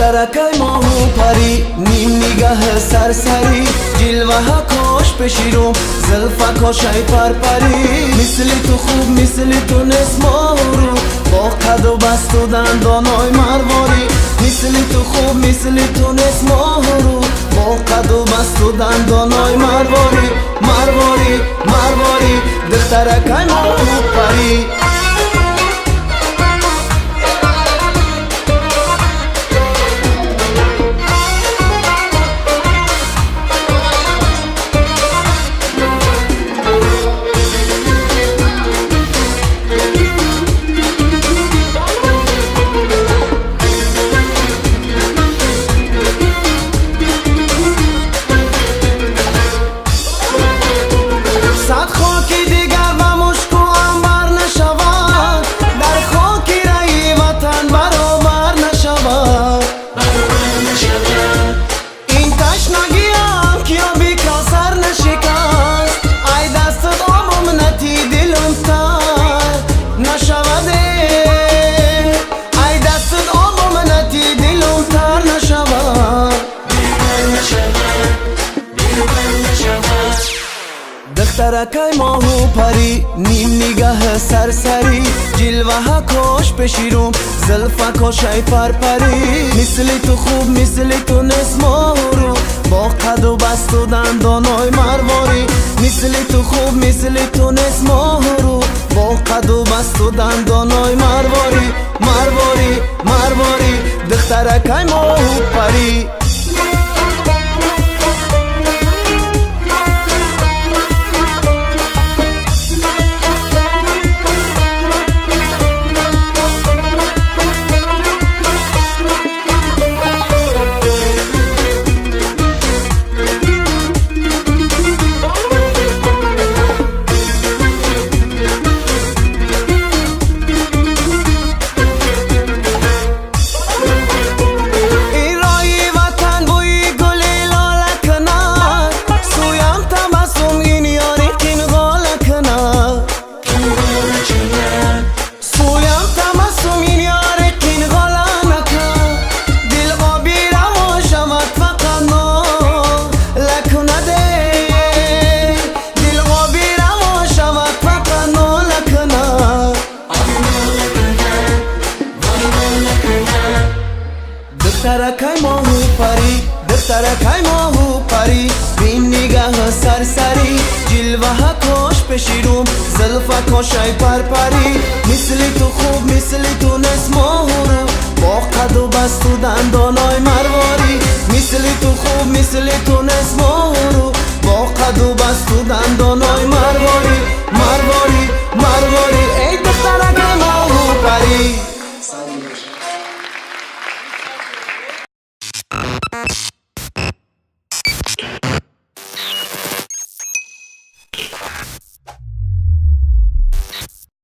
دخترکای ماهو پری، نیم نگاه سرسری، جلوه ها کاش پشیروم، زلفکاشای پرپری. مثل تو خوب مثل تو نس مارو، با قد و بست و دندانای مرواری. مثل تو خوب مثل تو نس مارو، با قد و بست و دندانای مرواری. مرواری مرواری دخترکای ماهو پری. دخترکای ماهو پری، نیم نگاه سرسری، جلوه ها کاش پشیروم، زلفکاشای پرپری. مثل تو خوب مثل تو نس مارو، با قد و بست و دندانای مرواری. مثل تو خوب مثل تو نس مارو، با قد و بست و دندانای مرواری. مرواری مرواری دخترکای ماهو پری. دخترکای ماهو پری، دخترکای ماهو پری، بین نگاه سرسری، جلوه ها کاش پشیروم، زلفکاشای پرپری. مثل تو خوب مثل تو نس مارو، با قد و بست و دندانای مرواری. مثل تو خوب مثل تو نس مارو، با قد و بست و دندانای مرواری.